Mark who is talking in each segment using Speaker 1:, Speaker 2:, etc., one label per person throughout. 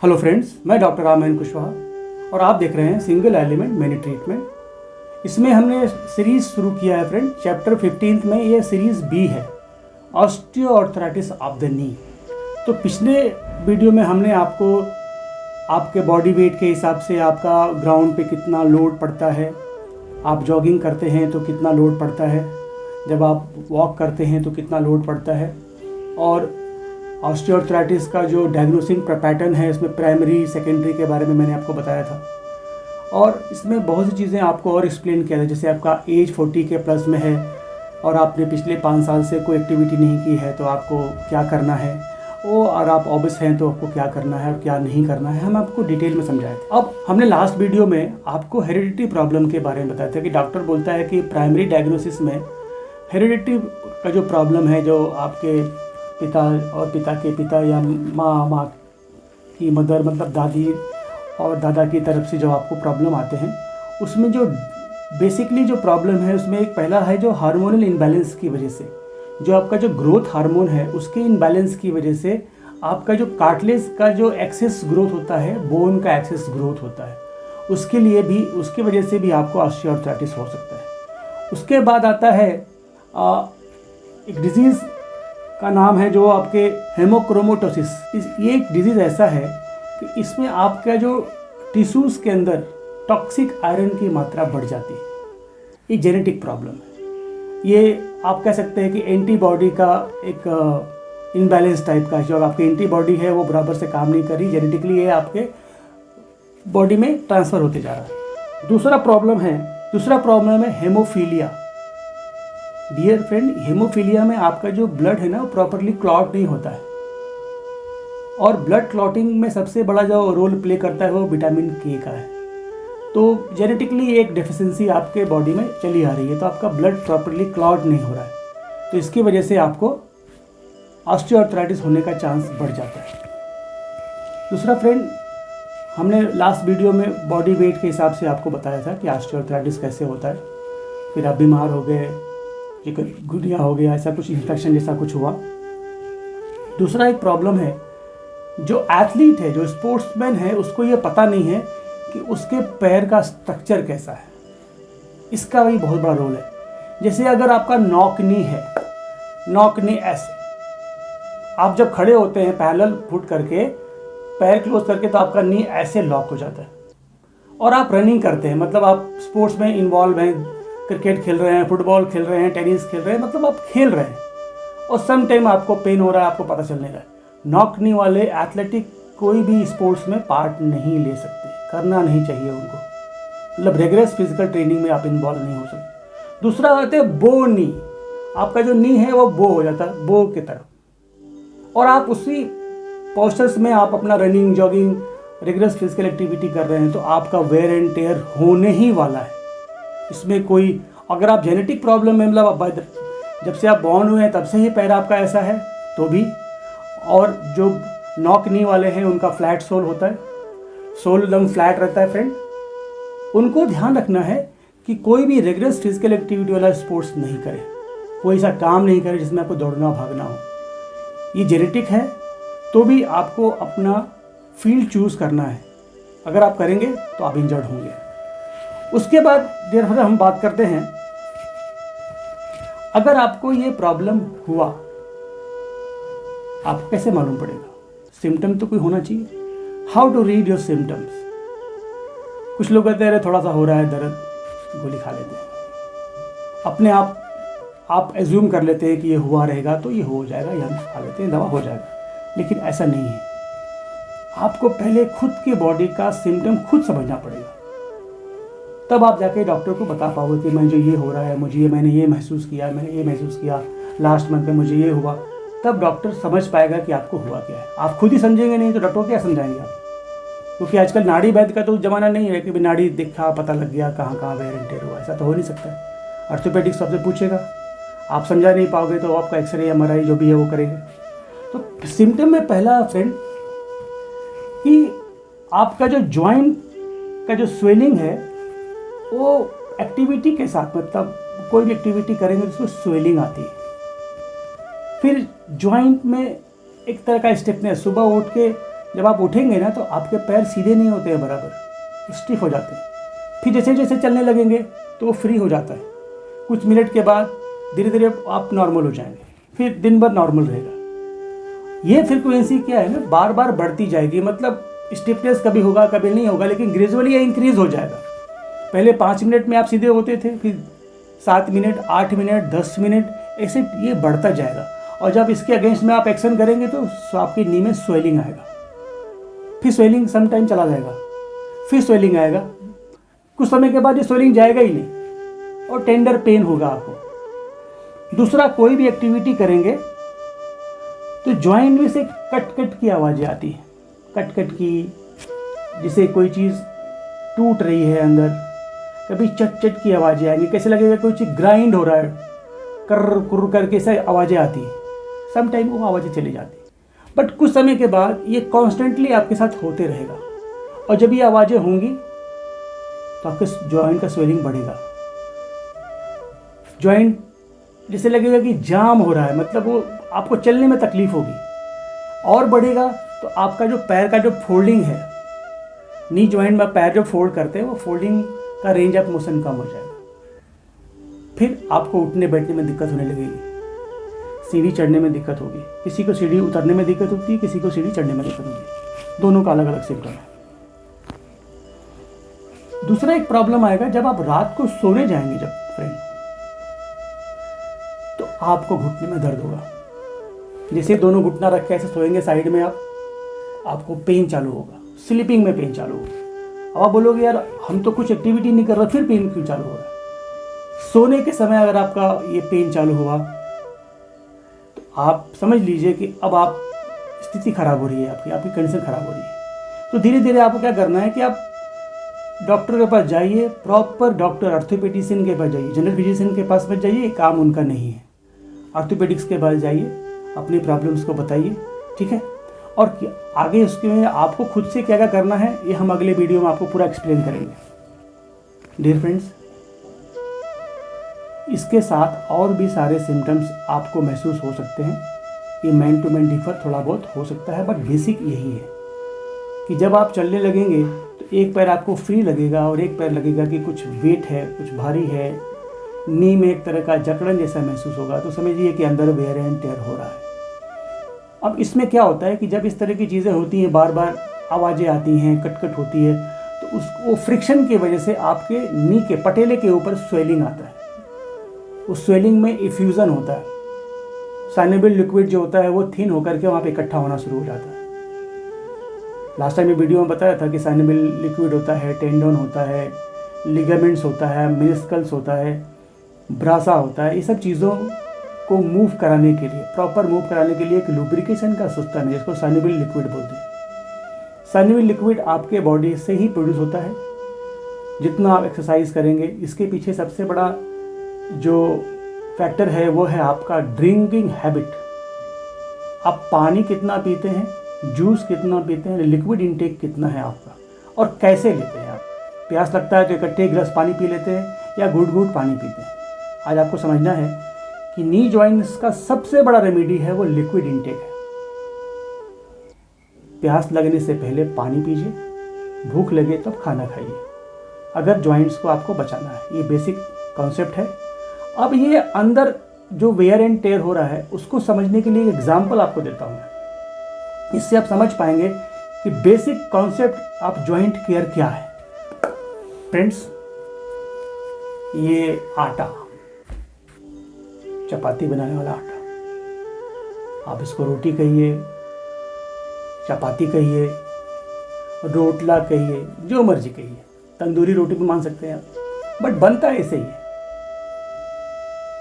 Speaker 1: Hello friends, मैं doctor Ramayan Kushwaha और आप देख रहे हैं सिंगल एलिमेंट मैनी ट्रीटमेंट। इसमें हमने सीरीज़ शुरू किया है फ्रेंड। चैप्टर 15 में ये सीरीज़ बी है, ऑस्टियोआर्थराइटिस ऑफ द नी। तो पिछले वीडियो में हमने आपको आपके बॉडी वेट के हिसाब से आपका ग्राउंड पे कितना लोड पड़ता है, आप जॉगिंग करते हैं तो कितना लोड पड़ता है, जब आप वॉक करते हैं तो कितना लोड पड़ता है, और ऑस्टियोआर्थराइटिस का जो डायग्नोसिंग पैटर्न है इसमें प्राइमरी सेकेंडरी के बारे में मैंने आपको बताया था। और इसमें बहुत सी चीज़ें आपको और एक्सप्लेन किया था, जैसे आपका एज 40 के प्लस में है और आपने पिछले 5 साल से कोई एक्टिविटी नहीं की है तो आपको क्या करना है, और आप ऑबिस हैं तो आपको क्या करना है और क्या नहीं करना है, हम आपको डिटेल में समझाए थे। अब हमने लास्ट वीडियो में आपको हेरिडिटी प्रॉब्लम के बारे में बताया था कि डॉक्टर बोलता है कि प्राइमरी डायग्नोसिस में हेरिडिटी का जो प्रॉब्लम है, जो आपके पिता और पिता के पिता या माँ की मदर मतलब दादी और दादा की तरफ से जो आपको प्रॉब्लम आते हैं, उसमें जो बेसिकली जो प्रॉब्लम है उसमें एक पहला है जो हार्मोनल इम्बैलेंस की वजह से, जो आपका जो ग्रोथ हार्मोन है उसके इम्बैलेंस की वजह से आपका जो कार्टिलेज का जो एक्सेस ग्रोथ होता है, बोन का एक्सेस ग्रोथ होता है, उसके लिए भी, उसकी वजह से भी आपको ऑस्टियोआर्थराइटिस हो सकता है। उसके बाद आता है एक डिजीज़ का नाम है जो आपके हेमोक्रोमेटोसिस। ये एक डिजीज़ ऐसा है कि इसमें आपका जो टिश्यूज़ के अंदर टॉक्सिक आयरन की मात्रा बढ़ जाती है। ये जेनेटिक प्रॉब्लम है। ये आप कह सकते हैं कि एंटीबॉडी का एक इनबैलेंस टाइप का, जो आपकी एंटीबॉडी है वो बराबर से काम नहीं कर रही, जेनेटिकली ये आपके बॉडी में ट्रांसफ़र होते जा रहा है। दूसरा प्रॉब्लम है हेमोफीलिया। डियर फ्रेंड, हेमोफीलिया में आपका जो ब्लड है ना वो प्रॉपरली क्लॉट नहीं होता है, और ब्लड क्लॉटिंग में सबसे बड़ा जो रोल प्ले करता है वो विटामिन के का है। तो जेनेटिकली एक डेफिशिएंसी आपके बॉडी में चली आ रही है, तो आपका ब्लड प्रॉपरली क्लॉट नहीं हो रहा है, तो इसकी वजह से आपको ऑस्टियोआर्थराइटिस होने का चांस बढ़ जाता है। दूसरा फ्रेंड, हमने लास्ट वीडियो में बॉडी वेट के हिसाब से आपको बताया था कि ऑस्टियोआर्थराइटिस कैसे होता है। फिर आप बीमार हो गए, चिकनगुनिया हो गया, ऐसा कुछ इन्फेक्शन जैसा कुछ हुआ। दूसरा एक प्रॉब्लम है, जो एथलीट है, जो स्पोर्ट्समैन है, उसको ये पता नहीं है कि उसके पैर का स्ट्रक्चर कैसा है। इसका भी बहुत बड़ा रोल है। जैसे अगर आपका नॉक नी है, नॉक नी ऐसे, आप जब खड़े होते हैं पैरेलल फुट करके, पैर क्लोज करके, तो आपका नी ऐसे लॉक हो जाता है। और आप रनिंग करते हैं, मतलब आप स्पोर्ट्स में इन्वॉल्व हैं, क्रिकेट खेल रहे हैं, फुटबॉल खेल रहे हैं, टेनिस खेल रहे हैं, मतलब आप खेल रहे हैं और सम टाइम आपको पेन हो रहा है, आपको पता चल नहीं रहा है। नॉक नी वाले एथलेटिक कोई भी स्पोर्ट्स में पार्ट नहीं ले सकते, करना नहीं चाहिए उनको, मतलब रेगुलर फिजिकल ट्रेनिंग में आप इन्वॉल्व नहीं हो सकते। दूसरा होता है बो नी। आपका जो नी है वो बो हो जाता है, बो की तरफ, और आप उसी पोस्चर्स में आप अपना running, jogging, regular physical activity कर रहे हैं, तो आपका वेयर एंड टेयर होने ही वाला है। इसमें कोई, अगर आप जेनेटिक प्रॉब्लम में, मतलब जब से आप बॉर्न हुए हैं तब से ही पैर आपका ऐसा है तो भी, और जो नॉक नी वाले हैं उनका फ्लैट सोल होता है, सोल एकदम फ्लैट रहता है फ्रेंड, उनको ध्यान रखना है कि कोई भी रेगुलर फिजिकल एक्टिविटी वाला स्पोर्ट्स नहीं करे, कोई ऐसा काम नहीं करे जिसमें आपको दौड़ना भागना हो। ये जेनेटिक है तो भी आपको अपना फील्ड चूज़ करना है। अगर आप करेंगे तो आप इंजर्ड होंगे। उसके बाद देर हम बात करते हैं, अगर आपको ये प्रॉब्लम हुआ, आपको कैसे मालूम पड़ेगा? सिम्टम तो कोई होना चाहिए। How to read your symptoms. कुछ लोग कहते हैं थोड़ा सा हो रहा है दर्द, गोली खा लेते हैं, अपने आप एज्यूम कर लेते हैं कि ये हुआ रहेगा तो ये हो जाएगा, या खा लेते हैं, दवा हो जाएगा, लेकिन ऐसा नहीं है। आपको पहले खुद की बॉडी का सिम्टम खुद समझना पड़ेगा, तब आप जाके डॉक्टर को बता पाओगे कि मैं जो ये हो रहा है, मैंने ये महसूस किया, लास्ट मंथ में मुझे ये हुआ। तब डॉक्टर समझ पाएगा कि आपको हुआ क्या है। आप खुद ही समझेंगे नहीं तो डॉक्टर क्या समझाएंगे आप? क्योंकि आजकल नाड़ी वैद्य का तो ज़माना नहीं है कि भी नाड़ी देखा पता लग गया कहाँ कहाँ वेयर एंड टेयर हुआ, ऐसा तो हो नहीं सकता। ऑर्थोपेडिक्स आपसे पूछेगा, आप समझा नहीं पाओगे तो आपका एक्सरे MRI जो भी है वो करेंगे। तो सिम्टम में पहला फ्रेंड कि आपका जो जॉइंट का जो स्वेलिंग है वो एक्टिविटी के साथ, मतलब कोई भी एक्टिविटी करेंगे तो उसमें स्वेलिंग आती है। फिर जॉइंट में एक तरह का स्टिफनेस, सुबह उठ के जब आप उठेंगे ना तो आपके पैर सीधे नहीं होते हैं, बराबर स्टिफ हो जाते हैं। फिर जैसे जैसे चलने लगेंगे तो वो फ्री हो जाता है। कुछ मिनट के बाद धीरे धीरे आप नॉर्मल हो जाएंगे, फिर दिन भर नॉर्मल रहेगा। ये फ्रीक्वेंसी क्या है ना, बार बार बढ़ती जाएगी। मतलब स्टिफनेस कभी होगा कभी नहीं होगा, लेकिन ग्रेजुअली ये इंक्रीज हो जाएगा। पहले 5 मिनट में आप सीधे होते थे, फिर 7 मिनट, 8 मिनट, 10 मिनट, ऐसे ये बढ़ता जाएगा। और जब इसके अगेंस्ट में आप एक्शन करेंगे तो आपकी नी में स्वेलिंग आएगा, फिर स्वेलिंग सम टाइम चला जाएगा, फिर स्वेलिंग आएगा, कुछ समय के बाद ये स्वेलिंग जाएगा ही नहीं और टेंडर पेन होगा आपको। दूसरा, कोई भी एक्टिविटी करेंगे तो जॉइंट में से कट कट की आवाज़ें आती हैं, कट कट की, जिसे कोई चीज़ टूट रही है अंदर, कभी चट चट की आवाज़ें आएंगी, कैसे लगेगा कोई चीज़ ग्राइंड हो रहा है, कर कुर करके ऐसे आवाज़ें आती हैं। सम टाइम वो आवाज़ें चली जाती, बट कुछ समय के बाद ये कॉन्स्टेंटली आपके साथ होते रहेगा। और जब ये आवाज़ें होंगी तो आपके जॉइंट का स्वेलिंग बढ़ेगा। जॉइंट जैसे लगेगा कि जाम हो रहा है, मतलब वो आपको चलने में तकलीफ होगी। और बढ़ेगा तो आपका जो पैर का जो फोल्डिंग है, नी जॉइंट में पैर जो फोल्ड करते हैं, वो फोल्डिंग का रेंज ऑफ मोशन कम हो जाएगा। फिर आपको उठने बैठने में दिक्कत होने लगेगी, सीढ़ी चढ़ने में दिक्कत होगी। किसी को सीढ़ी उतरने में दिक्कत होती है, किसी को सीढ़ी चढ़ने में दिक्कत होती है। दोनों का अलग अलग सिम्टम है। दूसरा एक प्रॉब्लम आएगा जब आप रात को सोने जाएंगे, जब फ्रेंड, तो आपको घुटने में दर्द होगा। जैसे दोनों घुटना रख के ऐसे सोएंगे साइड में, आपको पेन चालू होगा, स्लीपिंग में पेन चालू होगा। अब आप बोलोगे यार हम तो कुछ एक्टिविटी नहीं कर रहे, फिर पेन क्यों चालू हो रहा है? सोने के समय अगर आपका ये पेन चालू हुआ तो आप समझ लीजिए कि अब आप स्थिति खराब हो रही है, आपकी कंडीशन खराब हो रही है। तो धीरे धीरे आपको क्या करना है कि आप डॉक्टर के पास जाइए, प्रॉपर डॉक्टर, ऑर्थोपेडिशियन के पास जाइए, जनरल फिजिशियन के पास मत जाइए, काम उनका नहीं है। ऑर्थोपेडिक्स के पास जाइए, अपनी प्रॉब्लम्स को बताइए, ठीक है। और आगे उसके में आपको खुद से क्या क्या करना है, ये हम अगले वीडियो में आपको पूरा एक्सप्लेन करेंगे। डियर फ्रेंड्स, इसके साथ और भी सारे सिम्टम्स आपको महसूस हो सकते हैं। ये मैन टू मैन डिफर थोड़ा बहुत हो सकता है, बट बेसिक यही है कि जब आप चलने लगेंगे तो एक पैर आपको फ्री लगेगा और एक पैर लगेगा कि कुछ वेट है, कुछ भारी है, नी में एक तरह का जकड़न जैसा महसूस होगा। तो समझिए कि अंदर वेयर एंड टेयर हो रहा है। अब इसमें क्या होता है कि जब इस तरह की चीज़ें होती हैं, बार बार आवाज़ें आती हैं, कटकट होती है, तो वो फ्रिक्शन की वजह से आपके नी के पटेले के ऊपर स्वेलिंग आता है। उस स्वेलिंग में इफ्यूज़न होता है, साइनोवियल लिक्विड जो होता है वो थिन होकर के वहाँ पे इकट्ठा होना शुरू हो जाता है। लास्ट टाइम ये वीडियो में बताया था कि साइनोवियल लिक्विड होता है, टेंडन होता है, लिगामेंट्स होता है, मेनिस्कल्स होता है, ब्रासा होता है। ये सब चीज़ों को मूव कराने के लिए, प्रॉपर मूव कराने के लिए एक लुब्रिकेशन का सिस्टम है, जिसको साइनोवियल लिक्विड बोलते हैं। साइनोवियल लिक्विड आपके बॉडी से ही प्रोड्यूस होता है। जितना आप एक्सरसाइज करेंगे, इसके पीछे सबसे बड़ा जो फैक्टर है वो है आपका ड्रिंकिंग हैबिट। आप पानी कितना पीते हैं, जूस कितना पीते हैं, लिक्विड इंटेक कितना है आपका, और कैसे लेते हैं आप। प्यास लगता है तो इकट्ठे गिलास पानी पी लेते हैं या घूट घूट पानी पीते हैं। आज आपको समझना है कि नी जॉइंट्स का सबसे बड़ा रेमेडी है वो लिक्विड इंटेक है। प्यास लगने से पहले पानी पीजिए, भूख लगे तो खाना खाइए, अगर जॉइंट्स को आपको बचाना है। ये बेसिक कॉन्सेप्ट है। अब ये अंदर जो वेयर एंड टेयर हो रहा है उसको समझने के लिए एक एग्जाम्पल आपको देता हूँ मैं। इससे आप समझ पाएंगे कि basic concept of joint care क्या है। फ्रेंड्स, ये आटा, चपाती बनाने वाला आटा, आप इसको रोटी कहिए, चपाती कहिए, रोटला कहिए, जो मर्जी कहिए, तंदूरी रोटी भी मान सकते हैं आप, बट बनता ऐसे ही है।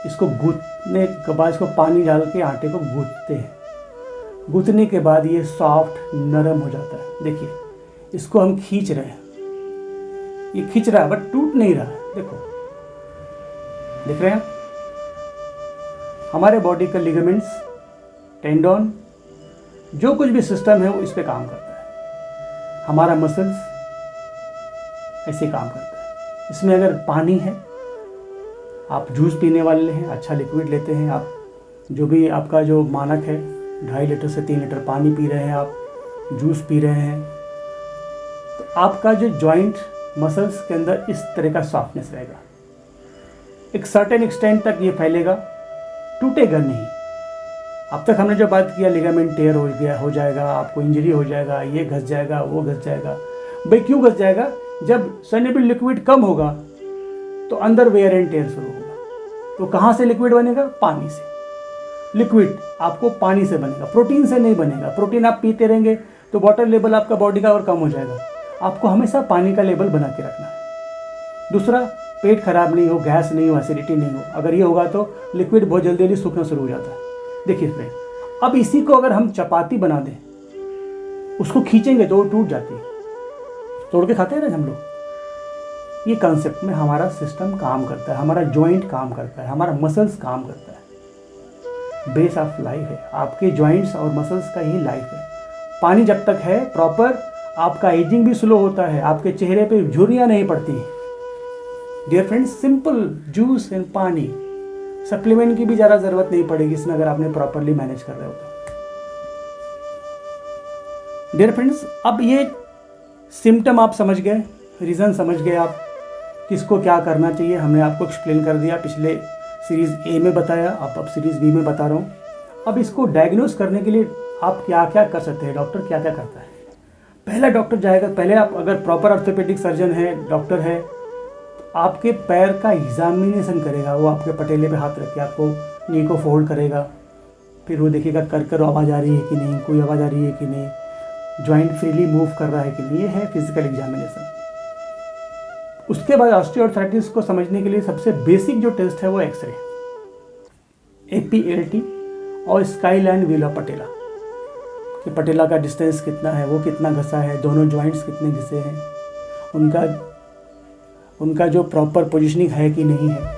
Speaker 1: इसको गूंथने के बाद, इसको पानी डाल के आटे को गूंथते हैं। गूंथने के बाद ये सॉफ्ट नरम हो जाता है। देखिए, इसको हम खींच रहे हैं, ये खींच रहा है बट टूट नहीं रहा है। देखो, देख रहे हैं आप? हमारे बॉडी का लिगामेंट्स, टेंडन, जो कुछ भी सिस्टम है वो इस पे काम करता है। हमारा मसल्स ऐसे काम करता है। इसमें अगर पानी है, आप जूस पीने वाले हैं, अच्छा लिक्विड लेते हैं, आप जो भी आपका जो मानक है 2.5 लीटर से 3 लीटर पानी पी रहे हैं आप, जूस पी रहे हैं, तो आपका जो जॉइंट मसल्स के अंदर इस तरह का सॉफ्टनेस रहेगा। एक सर्टेन एक्सटेंट तक ये फैलेगा, टूटेगा नहीं। अब तक हमने जो बात किया लिगामेंट टेयर हो जाएगा, आपको इंजरी हो जाएगा, ये घस जाएगा, वो घस जाएगा। भाई क्यों घस जाएगा? जब सॉल्युबल लिक्विड कम होगा तो अंदर वेयर एंड टेयर शुरू होगा। तो कहाँ से लिक्विड बनेगा? पानी से। लिक्विड आपको पानी से बनेगा, प्रोटीन से नहीं बनेगा। प्रोटीन आप पीते रहेंगे तो वाटर लेवल आपका बॉडी का और कम हो जाएगा। आपको हमेशा पानी का लेवल बना के रखना है। दूसरा, पेट खराब नहीं हो, गैस नहीं हो, एसिडिटी नहीं हो। अगर ये होगा तो लिक्विड बहुत जल्दी जल्दी सूखना शुरू हो जाता है। देखिए फ्रेंड, अब इसी को अगर हम चपाती बना दें, उसको खींचेंगे तो वो टूट जाती है। तोड़ के खाते हैं ना हम लोग। ये कंसेप्ट में हमारा सिस्टम काम करता है, हमारा जॉइंट काम करता है, हमारा मसल्स काम करता है। बेस ऑफ लाइफ है, आपके जॉइंट्स और मसल्स का ही लाइफ है। पानी जब तक है प्रॉपर, आपका एजिंग भी स्लो होता है, आपके चेहरे पे झुर्रियाँ नहीं पड़ती हैं। Dear friends, simple juice and पानी, सप्लीमेंट की भी ज़्यादा ज़रूरत नहीं पड़ेगी इसमें, अगर आपने प्रॉपरली मैनेज कर रहे हो तो। डियर फ्रेंड्स, अब ये सिम्टम आप समझ गए, रीज़न समझ गए, आप किसको क्या करना चाहिए हमने आपको एक्सप्लेन कर दिया। पिछले सीरीज़ ए में बताया, अब सीरीज़ बी में बता रहा हूँ। अब इसको डायग्नोस करने के लिए आप क्या क्या कर सकते हैं, डॉक्टर क्या क्या करता है। पहला डॉक्टर जाएगा, पहले आप अगर प्रॉपर ऑर्थोपेडिक सर्जन है, डॉक्टर है, आपके पैर का एग्जामिनेशन करेगा। वो आपके पटेले पे हाथ रख के आपको नी को फोल्ड करेगा, फिर वो देखेगा कर आवाज़ आ रही है कि नहीं, कोई आवाज़ आ रही है कि नहीं, जॉइंट फ्रीली मूव कर रहा है कि नहीं। ये है फिजिकल एग्जामिनेशन। उसके बाद ऑस्टियोआर्थराइटिस को समझने के लिए सबसे बेसिक जो टेस्ट है वो एक्सरे, APLT और स्काईलाइन व्हील ऑफ पटेला, कि पटेला का डिस्टेंस कितना है, वो कितना घसा है, दोनों जॉइंट्स कितने घिसे हैं, उनका जो प्रॉपर पोजीशनिंग है कि नहीं है।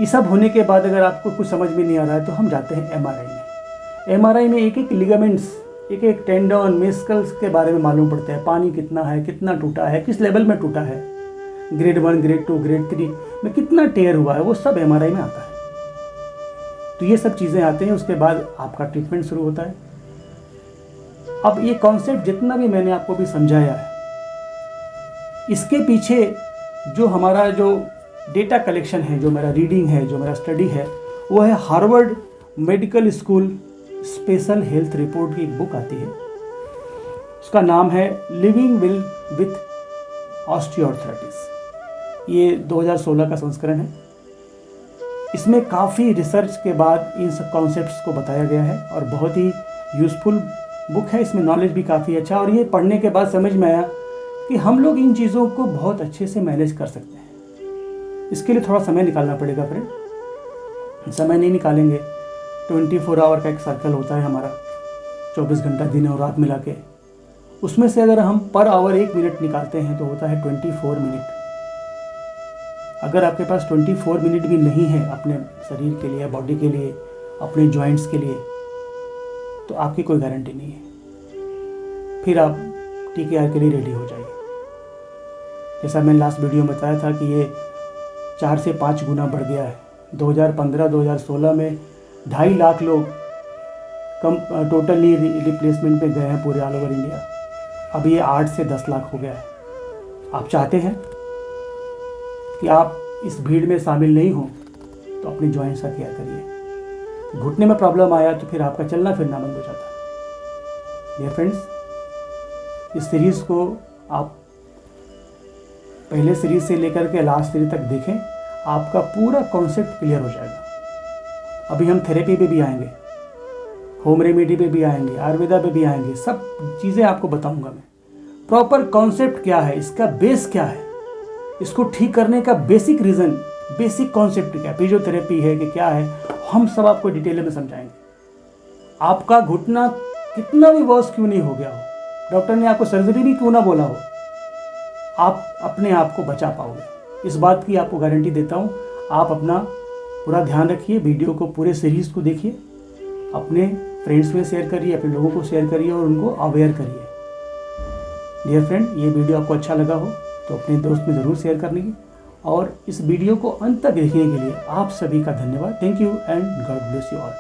Speaker 1: ये सब होने के बाद अगर आपको कुछ समझ में नहीं आ रहा है तो हम जाते हैं MRI में। MRI में एक एक लिगामेंट्स, एक एक टेंडन, मेस्कल्स के बारे में मालूम पड़ता है। पानी कितना है, कितना टूटा है, किस लेवल में टूटा है, ग्रेड 1, ग्रेड 2, ग्रेड 3 में कितना टेयर हुआ है, वो सब MRI में आता है। तो ये सब चीज़ें आते हैं, उसके बाद आपका ट्रीटमेंट शुरू होता है। अब ये कॉन्सेप्ट जितना भी मैंने आपको भी समझाया है, इसके पीछे जो हमारा जो डेटा कलेक्शन है, जो मेरा रीडिंग है, जो मेरा स्टडी है, वो है Harvard medical school special health report की एक बुक आती है। उसका नाम है लिविंग विथ ऑस्टियोआर्थराइटिस। ये 2016 का संस्करण है। इसमें काफ़ी रिसर्च के बाद इन सब कॉन्सेप्ट्स को बताया गया है और बहुत ही यूज़फुल बुक है। इसमें नॉलेज भी काफ़ी अच्छा, और ये पढ़ने के बाद समझ में आया कि हम लोग इन चीज़ों को बहुत अच्छे से मैनेज कर सकते हैं। इसके लिए थोड़ा समय निकालना पड़ेगा फ्रेंड। समय नहीं निकालेंगे, 24 आवर का एक सर्कल होता है हमारा, 24 घंटा दिन और रात मिला के, उसमें से अगर हम पर आवर 1 मिनट निकालते हैं तो होता है 24 मिनट। अगर आपके पास 24 मिनट भी नहीं है अपने शरीर के लिए, बॉडी के लिए, अपने जॉइंट्स के लिए, तो आपकी कोई गारंटी नहीं है। फिर आप TKR के लिए रेडी हो जाइए। जैसा मैंने लास्ट वीडियो में बताया था कि ये 4 से 5 गुना बढ़ गया है। 2015-2016 में 2.5 लाख लोग टोटल नी रिप्लेसमेंट पे गए हैं पूरे ऑल ओवर इंडिया। अब ये 8 से 10 लाख हो गया है। आप चाहते हैं कि आप इस भीड़ में शामिल नहीं हो तो अपने जॉइंट्स का केयर करिए। घुटने में प्रॉब्लम आया तो फिर आपका चलना फिरना बंद हो जाता है। डियर फ्रेंड्स, इस सीरीज़ को आप पहले सीरीज से लेकर के लास्ट सीरीज तक देखें, आपका पूरा कॉन्सेप्ट क्लियर हो जाएगा। अभी हम थेरेपी पे भी आएंगे, होम रेमेडी पे भी आएंगे, आयुर्वेदा पे भी आएंगे, सब चीज़ें आपको बताऊंगा मैं। प्रॉपर कॉन्सेप्ट क्या है, इसका बेस क्या है, इसको ठीक करने का बेसिक रीज़न, बेसिक कॉन्सेप्ट क्या है, फिजियोथेरेपी है कि क्या है, हम सब आपको डिटेल में समझाएंगे। आपका घुटना कितना भी वर्स क्यों नहीं हो गया हो, डॉक्टर ने आपको सर्जरी भी क्यों ना बोला हो, आप अपने आप को बचा पाओगे, इस बात की आपको गारंटी देता हूँ। आप अपना पूरा ध्यान रखिए, वीडियो को पूरे सीरीज़ को देखिए, अपने फ्रेंड्स में शेयर करिए, अपने लोगों को शेयर करिए और उनको अवेयर करिए। डियर फ्रेंड, ये वीडियो आपको अच्छा लगा हो तो अपने दोस्त में ज़रूर शेयर करने की, और इस वीडियो को अंत तक देखने के लिए आप सभी का धन्यवाद। Thank you and God bless you all.